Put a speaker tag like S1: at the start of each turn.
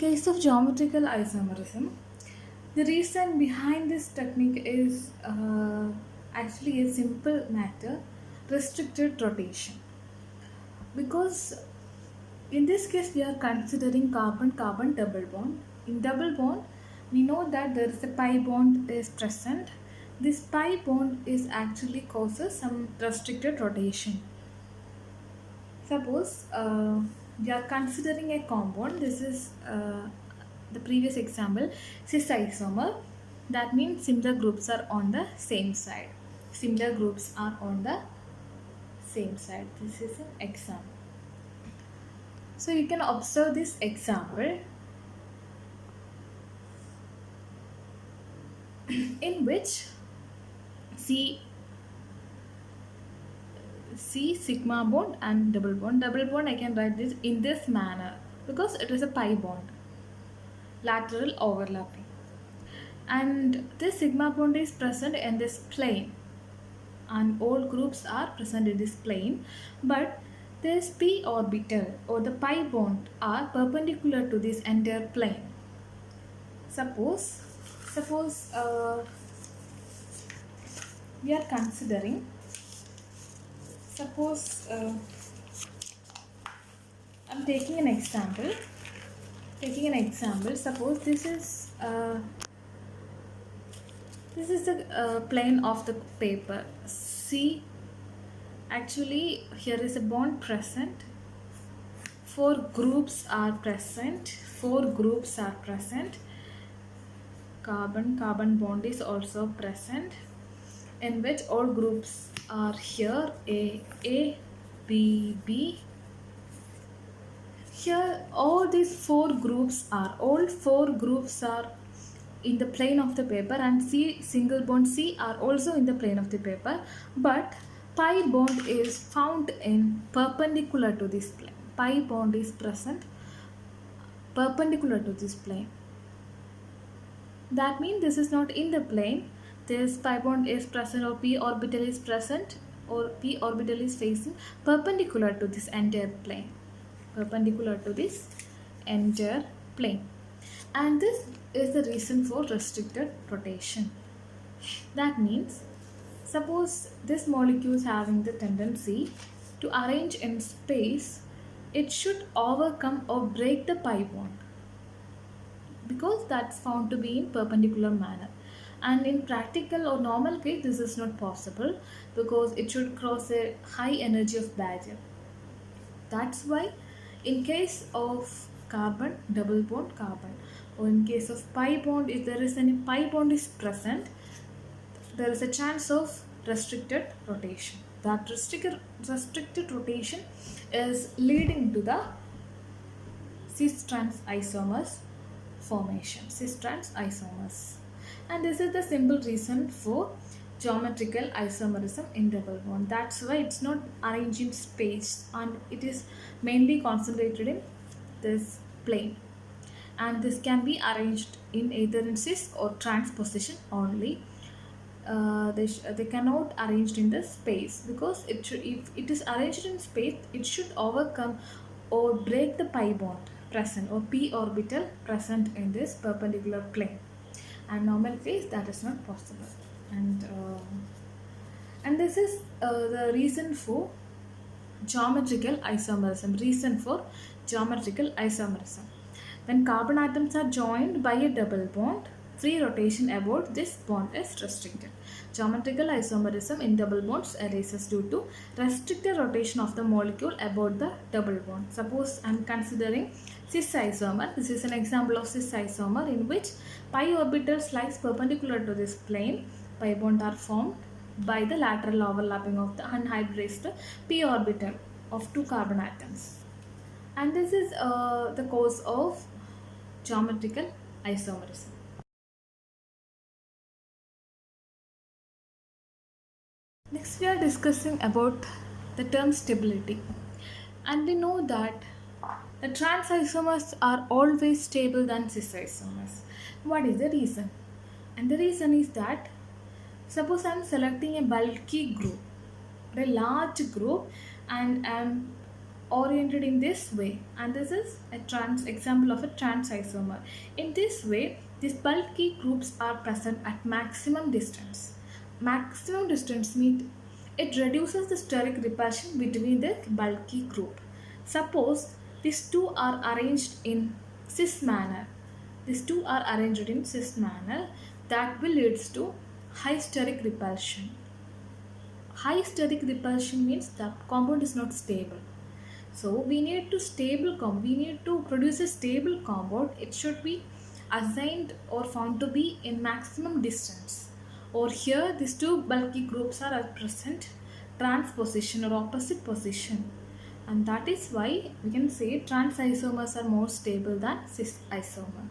S1: case of geometrical isomerism, the reason behind this technique is actually a simple matter: restricted rotation. Because in this case, we are considering carbon-carbon double bond. In double bond, we know that there is a pi bond is present. This pi bond is actually causes some restricted rotation. Suppose we are considering a compound. This is the previous example, cis isomer. That means similar groups are on the same side. Similar groups are on the same side. This is an example. So you can observe this example in which C sigma bond and double bond. Double bond, I can write this in this manner because it is a pi bond, lateral overlapping, and this sigma bond is present in this plane, and all groups are present in this plane, but this p orbital or the pi bond are perpendicular to this entire plane. Suppose we are considering, suppose I'm taking an example. Suppose this is the plane of the paper. See, actually here is a bond present. Four groups are present. Carbon bond is also present, in which all groups are here: A, B, B. Here all four groups are in the plane of the paper, and C, single bond C, are also in the plane of the paper, but pi bond is found in perpendicular to this plane. Pi bond is present perpendicular to this plane. That means this is not in the plane. This pi bond is present, or p orbital is present, or p orbital is facing perpendicular to this entire plane. And this is the reason for restricted rotation. That means, suppose this molecule is having the tendency to arrange in space, it should overcome or break the pi bond, because that's found to be in perpendicular manner. And in practical or normal case, this is not possible because it should cross a high energy of barrier. That's why in case of carbon, double bond carbon, or in case of pi bond, if there is any pi bond is present, there is a chance of restricted rotation. That restricted rotation is leading to the cis-trans isomers formation. And this is the simple reason for geometrical isomerism in double bond. That's why it's not arranged in space, and it is mainly concentrated in this plane, and this can be arranged in either in cis or trans position only. They cannot arranged in the space, because if it is arranged in space, it should overcome or break the pi bond present, or p orbital present in this perpendicular plane, and normal case that is not possible. And this is the reason for geometrical isomerism. When carbon atoms are joined by a double bond, free rotation about this bond is restricted. Geometrical isomerism in double bonds arises due to restricted rotation of the molecule about the double bond. Suppose I am considering cis isomer. This is an example of cis isomer in which pi orbitals lies perpendicular to this plane. Pi bonds are formed by the lateral overlapping of the unhybridized p orbital of two carbon atoms. And this is the cause of geometrical isomerism. Next, we are discussing about the term stability, and we know that the trans isomers are always stable than cis isomers. What is the reason? And the reason is that, suppose I am selecting a bulky group, a large group, and I am oriented in this way, and this is a trans example of a trans isomer. In this way, these bulky groups are present at maximum distance. Maximum distance means it reduces the steric repulsion between the bulky group. Suppose these two are arranged in cis manner. These two are arranged in cis manner, that will leads to high steric repulsion. High steric repulsion means the compound is not stable. So we need to produce a stable compound. It should be assigned or found to be in maximum distance. Or here these two bulky groups are at present trans position or opposite position. And that is why we can say trans isomers are more stable than cis isomer.